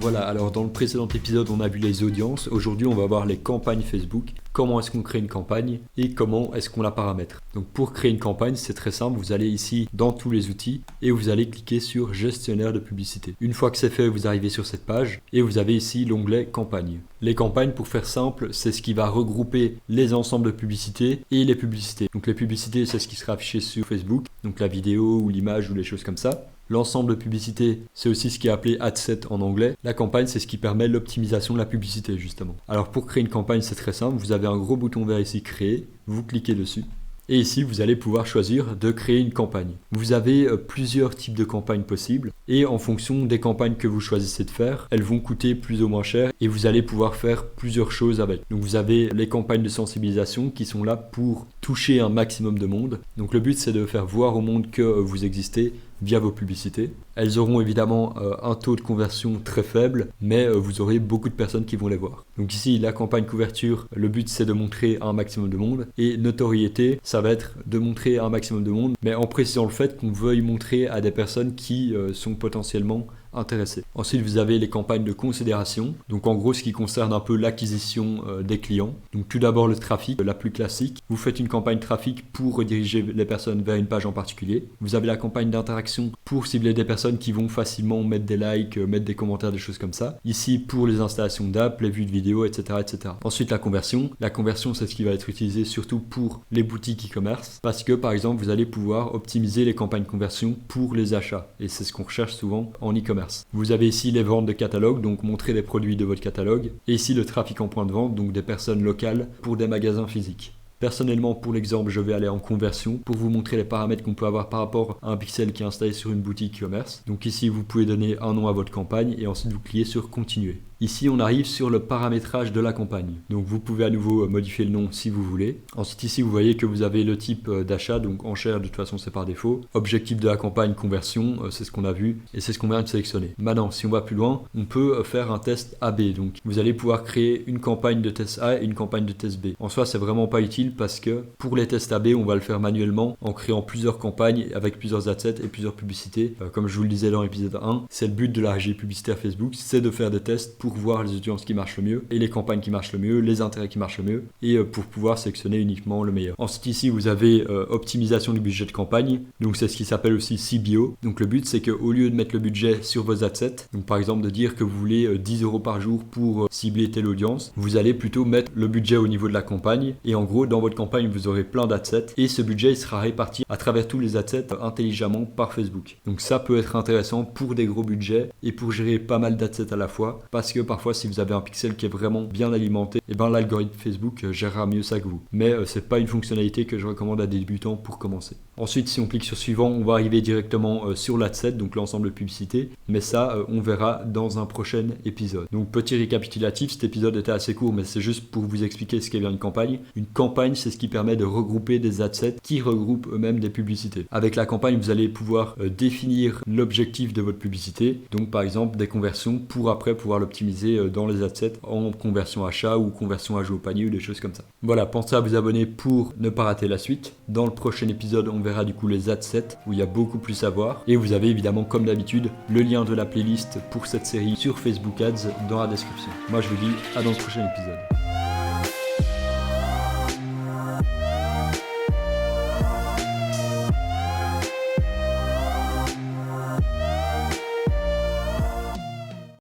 Voilà, alors dans le précédent épisode, on a vu les audiences. Aujourd'hui, on va voir les campagnes Facebook. Comment est-ce qu'on crée une campagne et comment est-ce qu'on la paramètre. Donc pour créer une campagne, c'est très simple. Vous allez ici dans tous les outils et vous allez cliquer sur gestionnaire de publicité. Une fois que c'est fait, vous arrivez sur cette page et vous avez ici l'onglet campagne. Les campagnes, pour faire simple, c'est ce qui va regrouper les ensembles de publicités et les publicités. Donc les publicités, c'est ce qui sera affiché sur Facebook, donc la vidéo ou l'image ou les choses comme ça. L'ensemble de publicité, c'est aussi ce qui est appelé ad set en anglais. La campagne, c'est ce qui permet l'optimisation de la publicité, justement. Alors pour créer une campagne, c'est très simple. Vous avez un gros bouton vert ici, créer. Vous cliquez dessus. Et ici, vous allez pouvoir choisir de créer une campagne. Vous avez plusieurs types de campagnes possibles. Et en fonction des campagnes que vous choisissez de faire, elles vont coûter plus ou moins cher. Et vous allez pouvoir faire plusieurs choses avec. Donc vous avez les campagnes de sensibilisation qui sont là pour toucher un maximum de monde. Donc le but, c'est de faire voir au monde que vous existez via vos publicités. Elles auront évidemment un taux de conversion très faible, mais vous aurez beaucoup de personnes qui vont les voir. Donc ici, la campagne couverture, le but c'est de montrer à un maximum de monde. Et notoriété, ça va être de montrer à un maximum de monde, mais en précisant le fait qu'on veuille montrer à des personnes qui sont potentiellement intéressés. Ensuite, vous avez les campagnes de considération. Donc en gros, ce qui concerne un peu l'acquisition des clients. Donc tout d'abord le trafic, la plus classique. Vous faites une campagne trafic pour rediriger les personnes vers une page en particulier. Vous avez la campagne d'interaction pour cibler des personnes qui vont facilement mettre des likes, mettre des commentaires, des choses comme ça. Ici, pour les installations d'app, les vues de vidéos, etc., etc. Ensuite, la conversion. La conversion, c'est ce qui va être utilisé surtout pour les boutiques e-commerce. Parce que, par exemple, vous allez pouvoir optimiser les campagnes conversion pour les achats. Et c'est ce qu'on recherche souvent en e-commerce. Vous avez ici les ventes de catalogue, donc montrer les produits de votre catalogue. Et ici le trafic en point de vente, donc des personnes locales pour des magasins physiques. Personnellement, pour l'exemple, je vais aller en conversion pour vous montrer les paramètres qu'on peut avoir par rapport à un pixel qui est installé sur une boutique e-commerce. Donc ici, vous pouvez donner un nom à votre campagne et ensuite vous cliquez sur continuer. Ici, on arrive sur le paramétrage de la campagne. Donc vous pouvez à nouveau modifier le nom si vous voulez. Ensuite ici, vous voyez que vous avez le type d'achat, donc enchère, de toute façon c'est par défaut. Objectif de la campagne, conversion, c'est ce qu'on a vu et c'est ce qu'on vient de sélectionner. Maintenant, si on va plus loin, on peut faire un test AB. Donc vous allez pouvoir créer une campagne de test A et une campagne de test B. En soi, c'est vraiment pas utile parce que pour les tests AB, on va le faire manuellement en créant plusieurs campagnes avec plusieurs adsets et plusieurs publicités. Comme je vous le disais dans l'épisode 1, c'est le but de la régie publicitaire Facebook, c'est de faire des tests pour voir les audiences qui marchent le mieux et les campagnes qui marchent le mieux, les intérêts qui marchent le mieux et pour pouvoir sélectionner uniquement le meilleur. Ensuite ici vous avez optimisation du budget de campagne, donc c'est ce qui s'appelle aussi CBO. Donc le but c'est qu'au lieu de mettre le budget sur vos adsets, donc par exemple de dire que vous voulez 10 € par jour pour cibler telle audience, vous allez plutôt mettre le budget au niveau de la campagne et en gros dans votre campagne vous aurez plein d'adsets et ce budget il sera réparti à travers tous les adsets intelligemment par Facebook. Donc ça peut être intéressant pour des gros budgets et pour gérer pas mal d'adsets à la fois parce que parfois si vous avez un pixel qui est vraiment bien alimenté, et ben l'algorithme Facebook gérera mieux ça que vous. Mais c'est pas une fonctionnalité que je recommande à des débutants pour commencer. Ensuite, si on clique sur suivant, on va arriver directement sur l'adset, donc l'ensemble de publicités. Mais ça, on verra dans un prochain épisode. Donc petit récapitulatif, cet épisode était assez court, mais c'est juste pour vous expliquer ce qu'est bien une campagne. Une campagne, c'est ce qui permet de regrouper des adsets qui regroupent eux-mêmes des publicités. Avec la campagne, vous allez pouvoir définir l'objectif de votre publicité. Donc par exemple, des conversions pour après pouvoir l'optimiser dans les adsets en conversion achat ou conversion ajout au panier ou des choses comme ça. Voilà, pensez à vous abonner pour ne pas rater la suite. Dans le prochain épisode, on verra du coup les adsets où il y a beaucoup plus à voir. Et vous avez évidemment, comme d'habitude, le lien de la playlist pour cette série sur Facebook Ads dans la description. Moi, je vous dis à dans le prochain épisode.